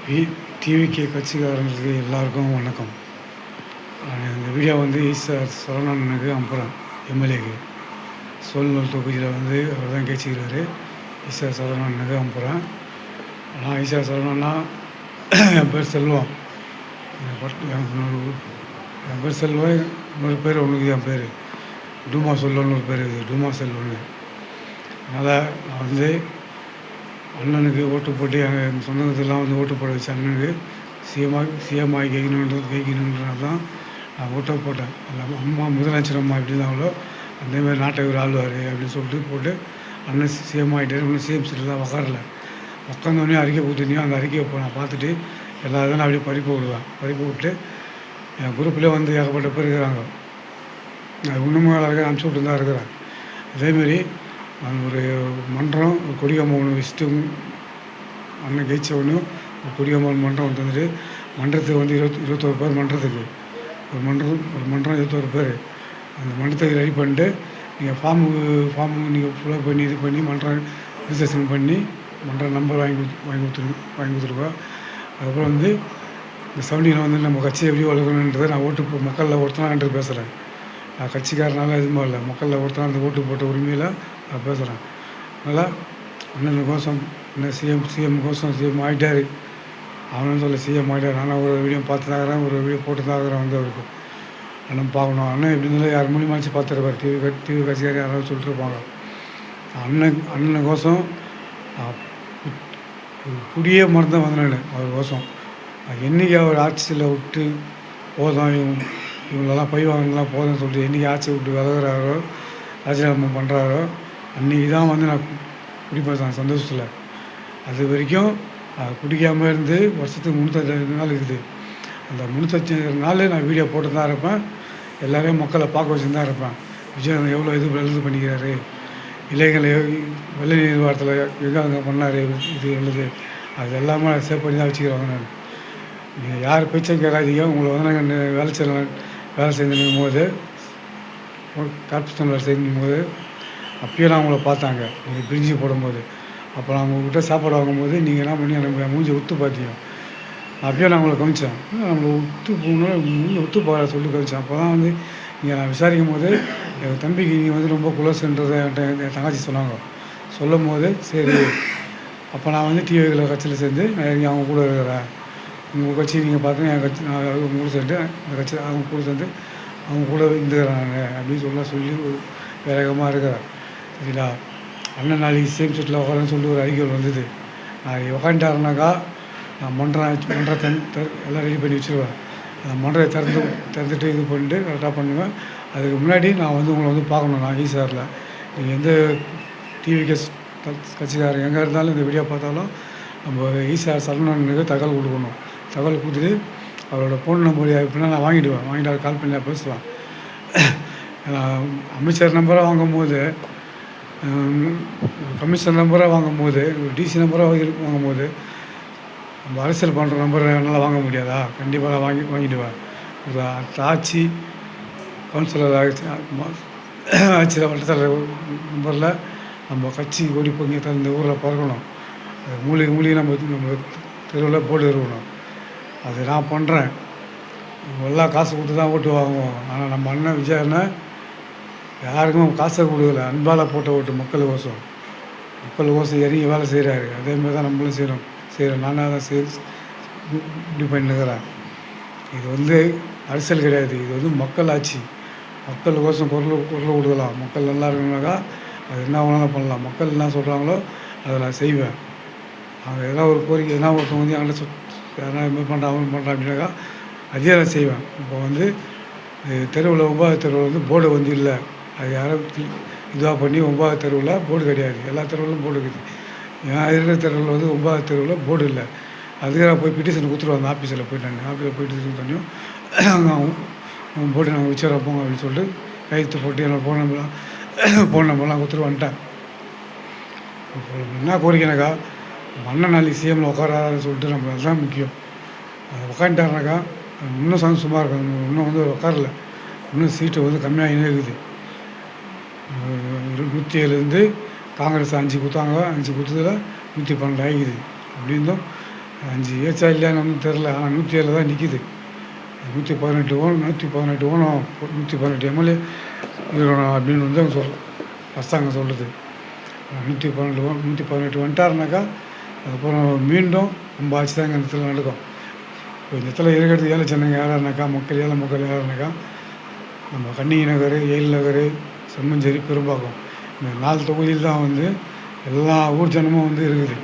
We TVK கட்சிக்காரங்களுக்கு எல்லாருக்கும் வணக்கம். இந்த வீடியோ வந்து ஈஸ்வர் சரவணனுக்கு அனுப்புகிறேன். எம்எல்ஏக்கு சோழனூர் தொகுதியில் வந்து அவர் தான் கேட்சிக்கிறாரு. ஈஸ்வர் சரவணனுக்கு அனுப்புகிறேன். ஆனால் ஈஸ்வர் சரவணன்னா என் பேர் செல்வம். என் பேர் செல்வம். இன்னொரு பேர் ஒன்றுக்கு என் பேர் டூமா செல்வம்னு ஒரு பேர் இருக்குது. டூமா செல்வம்னு. அதனால் நான் வந்து அண்ணனுக்கு ஓட்டு போட்டு எங்கள் சொந்தங்கள்லாம் வந்து ஓட்டு போட வச்சு அண்ணனுக்கு சிஎம் ஆகி கேட்கணுன்றது தான் நான் ஓட்டை போட்டேன். எல்லாம் அம்மா முதலமைச்சர் அம்மா எப்படி இருந்தாங்களோ அதேமாதிரி நாட்டை இவர் ஆளுவார் அப்படின்னு சொல்லிட்டு போட்டு அண்ணன் சிஎம் ஆகிட்டார். இன்னும் சிஎம் சீட்டில் தான் உக்காரல. உட்காந்தோடனே அறிக்கை கொடுத்துருந்தீங்க. அந்த அறிக்கையை நான் பார்த்துட்டு எல்லாரும் நான் அப்படியே பறிப்பு விட்டு என் குரூப்லேயே வந்து ஏகப்பட்ட பேர் இருக்கிறாங்க. நான் இன்னமும் எல்லாருக்கும் அனுப்பிச்சி விட்டு தான் இருக்கிறேன். அதேமாரி நான் ஒரு மன்றம் ஒரு கொடியம்மா ஒன்று வச்சுட்டு அண்ணன் ஜெயிச்ச ஒன்று ஒரு கொடியம்மன் மன்றம் வந்து வந்துட்டு மன்றத்துக்கு வந்து 21 பேர் மன்றத்துக்கு ஒரு மன்றம் 21 பேர். அந்த மன்றத்துக்கு ரெடி பண்ணிட்டு நீங்கள் ஃபார்மு நீங்கள் ஃபுல்லாக பண்ணி இது பண்ணி மன்றம் ரிஜிஸ்ட்ரேஷன் பண்ணி மன்ற நம்பர் வாங்கி கொடுத்துருக்கோம். அதுக்கப்புறம் வந்து இந்த 17 வந்து நம்ம கட்சியை எப்படி வளர்க்கணுன்றதை நான் மக்களில் ஒருத்தனான்ட்டு பேசுகிறேன். நான் கட்சிக்காரனால எதுவுமே இல்லை, மக்களில் ஒருத்தனா அந்த ஓட்டு போட்ட உரிமையில் நான் பேசுகிறேன். அதனால் அண்ணன் கோசம் என்ன சிஎம் கோசம் சிஎம் ஆகிட்டார். அவனும் சொல்ல சிஎம் ஆகிட்டார். ஆனால் ஒரு வீடியோ பார்த்து தான் இருக்கிறேன், ஒரு வீடியோ போட்டு தான் இருக்கிறேன். வந்து அவருக்கு அண்ணன் பார்க்கணும். அண்ணன் எப்படி இருந்தாலும் யார் மூலியமாக வச்சு பார்த்துருப்பார். டிவி கட்சிக்காரர் யாராவது சொல்லிட்டுருப்பாங்க. அண்ணன் கோசம் குடியே மறந்தான் வந்தேன் அவர் கோசம். என்றைக்கு அவர் ஆட்சியில் விட்டு போதும் இவங்களெல்லாம் பை வாங்கினலாம் போதும்னு சொல்லிட்டு என்றைக்கு ஆட்சி விட்டு விலகிறாரோ ராஜினாமா பண்ணுறாரோ அன்றைக்கி தான் வந்து நான் குடிப்பேன் சந்தோஷத்தில். அது வரைக்கும் குடிக்காமல் இருந்து வருஷத்துக்கு 365 நாள் இருக்குது. அந்த 365 நாள் நான் வீடியோ போட்டு தான் இருப்பேன். எல்லோரையும் மக்களை பார்க்க வச்சு தான் இருப்பேன். விஜய் எவ்வளோ எழுது பண்ணிக்கிறாரு, இளைஞர்களை வெள்ளை நீர் வாரத்தில் எங்கே அங்கே பண்ணார், இது எழுது அது எல்லாமே சேவ் பண்ணி தான் வச்சுக்கிறாங்க. நான் நீங்கள் யார் பேச்சும் கேட்காதீங்க. உங்களை வந்து நாங்கள் வேலை செஞ்சுருக்கும் போது கார்பரேஷன் வேலை செஞ்சுக்கும் போது அப்பயே நான் உங்களை பார்த்தாங்க. நீங்கள் பிரிஞ்சு போடும்போது அப்போ நான் உங்கள்கிட்ட சாப்பாடு வாங்கும்போது நீங்கள் என்ன பண்ணி எனக்கு மூஞ்சி ஒத்து பார்த்தீங்க. அப்பயே நான் உங்களை கவனித்தேன். நம்மளை மூஞ்சி ஒத்து போகிற சொல்லி கவனித்தேன். அப்போ தான் வந்து இங்கே நான் விசாரிக்கும் போது எங்கள் தம்பிக்கு நீங்கள் வந்து ரொம்ப குலோஸ்ன்றதை என் தங்கச்சி சொன்னாங்க. சொல்லும் போது சரி அப்போ நான் வந்து டிவிகளை கட்சியில் சேர்ந்து நான் அவங்க கூட இருக்கிறேன். உங்கள் கட்சி நீங்கள் பார்த்து என் கட்சி நான் அவங்க கூட சேர்ந்து அந்த கட்சி அவங்க கூட சேர்ந்து அவங்க கூட இருந்துக்கிறாங்க அப்படின்னு சொல்லி வேகமாக இருக்கிறேன். சரிங்களா? அண்ணன் நாளைக்கு சேம் சீட்டில் உட்காரன்னு சொல்லி ஒரு அறிக்கை வந்தது. நான் உக்காண்டாருனாக்கா நான் மன்றத்தை எல்லாம் ரெடி பண்ணி வச்சுருவேன். அந்த மன்றத்தை திறந்துட்டு இது பண்ணிட்டு கரெக்டாக பண்ணுவேன். அதுக்கு முன்னாடி நான் வந்து உங்களை வந்து பார்க்கணும். நான் ஈஸியாரில் நீங்கள் எந்த டிவிகே கட்சிக்காரங்க எங்கே இருந்தாலும் இந்த வீடியோ பார்த்தாலும் நம்ம ஈஸியார் சரவணனுக்கு தகவல் கொடுக்கணும். தகவல் கொடுத்துட்டு அவரோட ஃபோன் நம்பர் எப்படின்னா நான் வாங்கிட்டு அவர் கால் பண்ணி பேசுவேன். அமைச்சர் நம்பராக வாங்கும்போது கமிஷனர் நம்பராக வாங்கும்போது டிசி நம்பராக வாங்கும்போது நம்ம அரசியல் பண்ணுற நம்பரை என்னால் வாங்க முடியாதா? கண்டிப்பாக வாங்கிடுவேன். ஒரு ஆட்சி கவுன்சிலர் ஆட்சியில் வட்டத்தலைவர் நம்பரில் நம்ம கட்சி ஓடி போங்க இந்த ஊரில் பிறக்கணும். மூலிகை நம்ம தெருவில் போட்டு இருக்கணும். அது நான் பண்ணுறேன். எல்லாம் காசு கொடுத்து தான் ஓட்டு வாங்குவோம். ஆனால் நம்ம அண்ணன் விஜய் அண்ணன் யாருக்கும் காசை கொடுக்கல. அன்பால் போட்ட ஓட்டு மக்கள் கோசம் இறங்கி வேலை செய்கிறாரு. அதேமாதிரி தான் நம்மளும் செய்கிறோம். நானாக தான் இப்படி பண்ணிக்கிறேன். இது வந்து அரசியல் கிடையாது. இது வந்து மக்கள் ஆட்சி. மக்கள் கோசம் குரல் கொடுக்கலாம். மக்கள் நல்லா இருக்கணுனாக்கா அது என்ன வேணாலும் பண்ணலாம். மக்கள் என்ன சொல்கிறாங்களோ அதை நான் செய்வேன். அவங்க எதனா ஒரு கோரிக்கை எதனா ஒருத்தவங்க வந்து என்கிட்ட எதனா இது பண்ணுறான் அப்படின்னாக்கா அதே நான் செய்வேன். இப்போ வந்து தெருவில் 9வது தெருவில் வந்து போர்டு வந்து இல்லை. அது யாரும் இதுவாக பண்ணி 9வது தெருவில் போர்டு கிடையாது. எல்லா தெருவிலும் போர்டு இருக்குது. ஏன் இருக்கிற தெருவில் வந்து 9வது தெருவில் போர்டு இல்லை. அதுக்கு நான் போய் பெட்டிஷன் கொடுத்துருவாங்க. ஆஃபீஸில் போயிட்டு இது பண்ணியும் போர்டு நாங்கள் வச்சுருவோம் போங்க அப்படின்னு சொல்லிட்டு கையெழுத்து போட்டு என்னோடய ஃபோன் நம்பர்லாம் கொடுத்துட்டு வந்துட்டேன். என்ன கோரிக்கைனாக்கா அண்ணன் நாளைக்கு சிஎம்மில் உட்காரான்னு சொல்லிட்டு நம்ம அதுதான் முக்கியம். அதை உட்காந்துட்டாருனாக்கா இன்னும் சும்மா இருக்கும். இன்னும் வந்து உட்காரல. இன்னும் சீட்டு வந்து கம்மியாகினே இருக்குது. 107 காங்கிரஸ் 5 கொடுத்தாங்க. 5 கொடுத்ததில் 112 ஆகிக்குது. அப்படி இருந்தும் 5 ஏச்சா இல்லையான்னு ஒன்றும் தெரில. ஆனால் 107 தான் நிற்கிது. 118 ஓனம் 118 எம்எல்ஏ இருக்கணும் அப்படின்னு வந்து அவங்க அரசாங்கம் சொல்லுது. 118 வந்துட்டாருனாக்கா அதுக்கப்புறம் மீண்டும் நம்ம ஆட்சி தான் இந்த இடத்துல நடக்கும். இப்போ இந்த இடத்துல இருக்கிறது ஏழை ஜனங்க யாராருனாக்கா ஏழை மக்கள் யாருனாக்கா நம்ம கண்ணகி நகர், எயில் நகர், செம்மஞ்சேரி, பெரும்பாக்கம் இந்த 4 தொகுதியில் தான் வந்து எல்லா ஊர் ஜனமும் வந்து இருக்குது.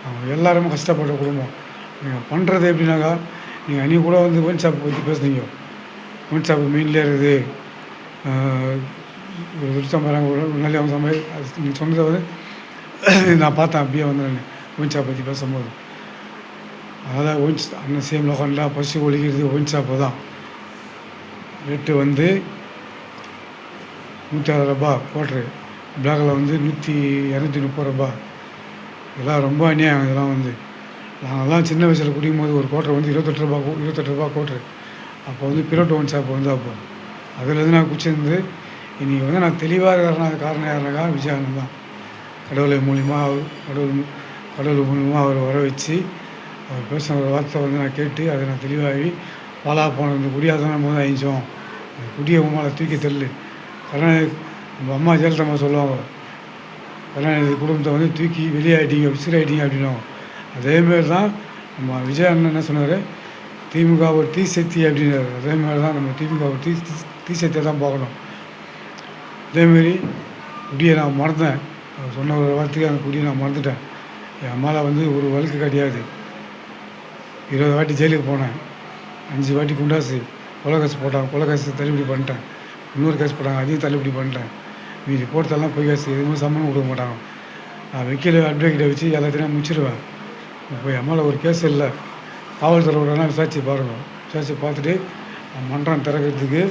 அவங்க எல்லாருமே கஷ்டப்பட்ட குடும்பம். நீங்கள் பண்ணுறது எப்படின்னாக்கா, நீங்கள் அன்றைக்கி கூட வந்து ஒயின் ஷாப்பை பற்றி பேசுனீங்க. ஒயின் ஷாப்பு மெயின்லேயே இருக்குது, ஒரு விருத்தம்பரம் ஒரு நல்ல அம்சம் மாதிரி அது நீங்கள் சொன்னதை வந்து நான் பார்த்தேன். அப்படியே வந்து நான் ஒயின் ஷாப் பற்றி பேசும்போது அதனால் அண்ணன் சிஎம் லோகண்டா பசி ஒழிக்கிறது ஒயின் ஷாப்பு தான். ரேட்டு வந்து 160 ரூபா குவாட்ரு, பிளாக்கில் வந்து 230 ரூபா. இதெல்லாம் ரொம்ப அநியாயம். இதெல்லாம் வந்து நாங்கள்லாம் சின்ன வயசில் குடிக்கும் போது ஒரு குவாட்ரு வந்து 28 ரூபா குவாட்ரு. அப்போ வந்து பிரோட்டோ ஒயின் ஷாப் வந்து அப்போ அதுலேருந்து நான் குச்சிருந்து இன்றைக்கி வந்து நான் தெளிவாக இருக்கிற காரணம் யாருனாக்கா விஜயானந்த் தான். கடவுள் மூலிமா அவர் வர வச்சு அவர் பேசின ஒரு வார்த்தை வந்து நான் கேட்டு அதை நான் தெளிவாகி பாலா போன இந்த குடியாதான் போது அழிச்சோம். அந்த குடியை உமால தூக்கி தள்ளு. கருணாநிதி நம்ம அம்மா ஜெயலலிதா சொல்லுவாங்க, கருணாநிதி குடும்பத்தை வந்து தூக்கி வெளியாகிட்டீங்க, விசிறாயிட்டீங்க அப்படின்னுவாங்க. அதேமாரி தான் நம்ம விஜய் அண்ணன் என்ன சொன்னார், திமுக ஒரு தீ சக்தி அப்படின்னாரு. அதேமாதிரி தான் நம்ம திமுக ஒரு தீ சக்தியை தான் பார்க்கணும். அதேமாரி குடியை நான் மறந்தேன். அவர் சொன்ன ஒரு வார்த்தைக்கு அந்த குடியை நான் மறந்துட்டேன். என் அம்மாவில் வந்து ஒரு வழக்கு கிடையாது. 20 வாட்டி ஜெயிலுக்கு போனேன். 5 வாட்டி குண்டாசு கொலை கேஸ் போட்டாங்க. கொலை கேஸ் தள்ளுபடி பண்ணிட்டேன். இன்னொரு கேஸ் போட்டாங்க, அதையும் தள்ளுபடி பண்ணிட்டேன். மீதி போட்டதெல்லாம் பொய் கேஸ், எதுவுமே சம்மந்தம் கொடுக்க மாட்டாங்க. நான் வக்கீல் அட்வொகேட்டை வச்சு எல்லாத்தையும் முடிச்சிடுவேன். இப்போ என் மேலே ஒரு கேஸ் இல்லை. காவல்துறையோடனா விசாரிச்சு பாருங்கள். விசாரிச்சு பார்த்துட்டு மன்றம் திறக்கிறதுக்கு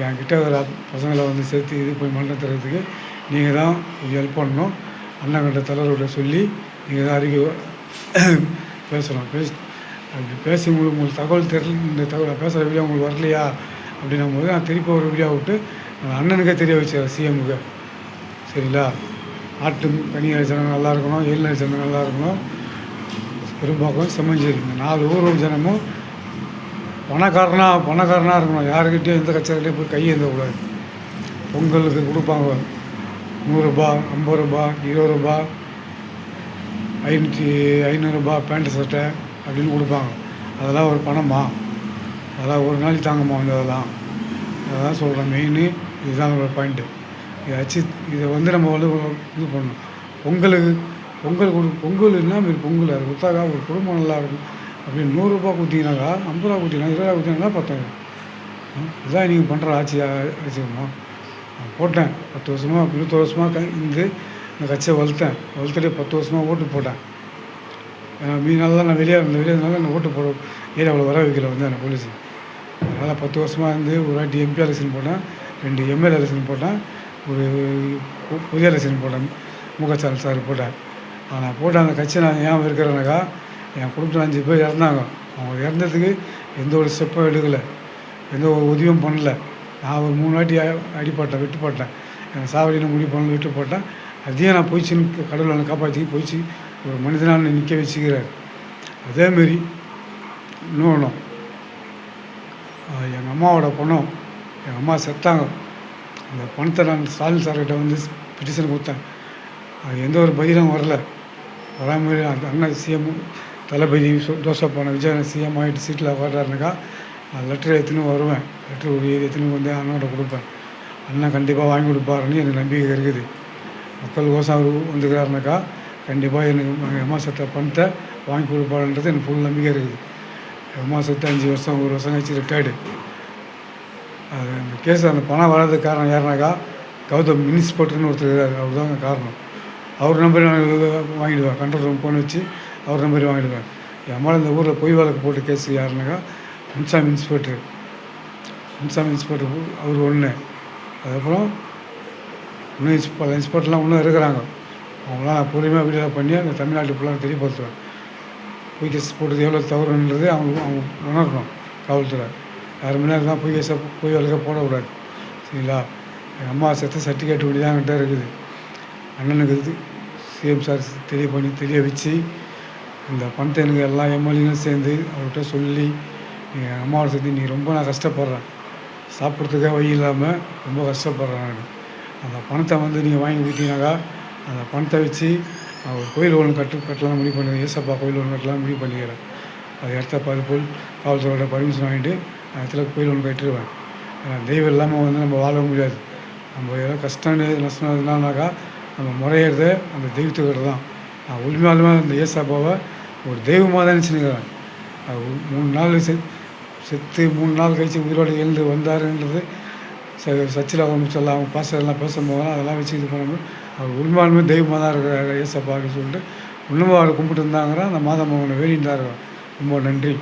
என்கிட்ட இருக்கிற பசங்களை வந்து சேர்த்து இது போய் மன்றம் திறக்கிறதுக்கு நீங்கள் தான் கொஞ்சம் ஹெல்ப் பண்ணணும். அண்ணங்கிட்ட தலைவர்கிட்ட சொல்லி நீங்கள் தான் அறிக்கை பேசணும். அப்படி பேசி உங்களுக்கு தகவல் தெரியல, இந்த தகவலை பேசுகிற வீடியோ உங்களுக்கு வரலையா அப்படின்னும் போது நான் திருப்பி ஒரு வீடியோ விட்டு அண்ணனுக்கே தெரிய வச்சேன், சிஎமுக்கு. சரிங்களா, ஆட்டு கனியாரி ஜனம் நல்லா இருக்கணும், ஏழ்நரி ஜனம் நல்லா இருக்கணும், பெரும்பாக்கம் செம்மஞ்சேரி இந்த 4 ஊர் ஜனமும் பணக்காரனாக இருக்கணும். யாருக்கிட்டையும் எந்த கச்சேரிலையும் போய் கையேந்தக்கூடாது. பொங்கலுக்கு கொடுப்பாங்க 100 ரூபா, 50 ரூபா, 20 ரூபா, 500 ரூபா பேண்ட்டு சட்டை அப்படின்னு கொடுப்பாங்க. அதெல்லாம் ஒரு பணமா? அதெல்லாம் ஒரு நாளைக்கு தாங்கம்மா வந்து அதெல்லாம் சொல்கிறேன். மெயின் இதுதான் ஒரு பாயிண்ட்டு. இதை வந்து நம்ம வந்து இது பண்ணணும். பொங்கல்னா மாரி பொங்கல் அது கொடுத்தாக்கா ஒரு குடும்பம் நல்லா இருக்கும். அப்படின்னு 100 ரூபா கொடுத்தீங்கன்னாக்கா, 50 ரூபா கொடுத்தீங்கன்னா, 20 ரூபா கொடுத்தீங்கன்னா 10,000. இதுதான் நீங்கள் பண்ணுற ஆட்சியம்மா. நான் போட்டேன் 10 வருஷமாக 20 வருஷமாக இந்த கட்சியை வளர்த்துட்டு 10 வருஷமாக ஓட்டு போட்டேன். மீனால நான் வெளியே இருந்ததுனால நான் ஓட்டு போட ஏரியாவில் வர வைக்கல வந்து அந்த போலீஸு. அதனால் 10 வருஷமாக இருந்து ஒரு வாட்டி எம்பி எலெக்ஷன் போட்டேன், 2 எம்எல்ஏ எலெக்ஷன் போட்டேன், ஒரு புதிய எலெக்ஷன் போட்டேன், முகஸ்டாலின் சார் போட்டேன். ஆனால் போட்ட அந்த கட்சி நான் ஏன் இருக்கிறேனாக்கா, என் குடும்பத்தில் 5 பேர் இறந்தாங்க. அவங்க இறந்ததுக்கு எந்த ஒரு ஸ்டெப்பும் எடுக்கலை, எந்த ஒரு உதவியும் பண்ணலை. நான் ஒரு 3 வாட்டி வெட்டு போட்டேன். எனக்கு சாவடியில் முடிவு பண்ணல, விட்டு போட்டேன். அதையும் நான் போயிடுச்சுன்னு கடவுளை என்னை காப்பாற்றி போயிடுச்சு. ஒரு மனிதனால் நிற்க வச்சுக்கிறார். அதேமாரி இன்னொன்று, எங்கள் அம்மாவோட பணம், எங்கள் அம்மா செத்தாங்க. அந்த பணத்தை நான் ஸ்டாலின் சார்கிட்ட வந்து பெட்டிஷன் கொடுத்தேன். அது எந்த ஒரு பதிலும் வரல. வராமல் அந்த அண்ணன் சிஎம் தளபதி தோசைப்பான விஜய் சிஎம் ஆகிட்டு சீட்டில் உட்காடுறாருனாக்கா நான் லெட்டர் எடுத்துன்னு வருவேன். லெட்டர் ஒரு எடுத்துன்னு வந்து அண்ணன்கிட்ட கொடுப்பேன். அண்ணன் கண்டிப்பாக வாங்கி கொடுப்பாருன்னு எனக்கு நம்பிக்கை இருக்குது. மக்கள் கோசம் அவர் வந்துக்கிறாருனாக்கா கண்டிப்பாக எனக்கு எங்கள் அம்மா செத்த பணத்தை வாங்கி கொடுப்பாருன்றது எனக்கு ஃபுல் நம்பிக்கை இருக்குது. எங்கள் அம்மா செத்த 1 வருஷம் கழிச்சு ரிட்டையர்டு. அது அந்த கேஸ் அந்த பணம் வராதுக்கு காரணம் யாருனாக்கா, கௌதம் மினிஸ்போர்ட்டுன்னு ஒருத்தர் இருக்கார். அவர் தான் காரணம். அவர் நம்பர் நான் வாங்கிடுவேன். கண்ட்ரோல் ரூம் ஃபோன் வச்சு அவர் நம்பர் வாங்கிடுவேன். என் அம்மா இந்த ஊரில் பொய் வழக்கு போட்டு கேஸ் யாருனாக்கா முன்சாமி இன்ஸ்பெக்டர் அவர் ஒன்று. அதுக்கப்புறம் இன்னும் பல இன்ஸ்பெக்டர்லாம் இன்னும் இருக்கிறாங்க. அவங்களாம் நான் பொறுமையாக வீடியோ பண்ணி அந்த தமிழ்நாட்டு ஃபுல்லாக தெரியப்படுத்துவேன். பொய் கேஸ் போட்டது எவ்வளோ தவறுன்றது அவங்க உணரணும். காவல்துறை யாருமே தான் பொய் வழக்க போடக்கூடாது. சரிங்களா, எங்கள் அம்மா செத்த சர்டிஃபிகேட் ஒட்டி தான் இருக்குது. அண்ணனுக்கு சிஎம் சார் தெரிய வச்சு இந்த பணத்தை எனக்கு எல்லா எம்எல்ஏங்களும் சேர்ந்து அவர்கிட்ட சொல்லி, எங்கள் அம்மாவோட சேர்த்து நீ ரொம்ப நான் கஷ்டப்படுறேன், சாப்பிட்றதுக்கே வழி இல்லாமல் ரொம்ப கஷ்டப்படுறேன் நான். அந்த பணத்தை வந்து நீங்கள் வாங்கி கொடுத்தீங்கன்னாக்கா அந்த பணத்தை வச்சு நான் ஒரு கோயில் ஒன்று கட்டலாம்னு முடிவு பண்ணி ஏசப்பா கோயில் ஒன்று கட்டலாம்னு முடிவு பண்ணிக்கிறேன். அது இடத்த அதுபோல் காவல்துறையோட பர்மிஷன் வாங்கிட்டு அந்த இடத்துல கோயில் ஒன்று கட்டிடுவேன். ஏன்னா தெய்வம் இல்லாமல் வந்து நம்ம வாழ முடியாது. நம்ம ஏதாவது கஷ்டம் நஷ்டம் எதுனாக்கா நம்ம முறையிறது அந்த தெய்வத்துக்கிட்ட தான். நான் உண்மையாலுமே அந்த ஏசப்பாவை ஒரு தெய்வமாக தான் நினச்சினுக்கிறேன். அது 3 நாள் செத்து 3 நாள் கழிச்சு உயிரோடு எழுந்து வந்தாருன்றது சர்ச்சில் அவங்க சொல்ல அவங்க பாஸ்டர்லாம் பேசும்போதெல்லாம் அதெல்லாம் வச்சு இது பண்ணும்போது அவர் உண்மையாலுமே தெய்வமாக தான் இருக்கிறாரு ஏசப்பா அப்படின்னு சொல்லிட்டு இன்னமும் அவரை கும்பிட்டு இருந்தாங்கிற அந்த மாதம் அவனை வேண்டிட்டு தான் இருக்கிறோம். ரொம்ப நன்றி.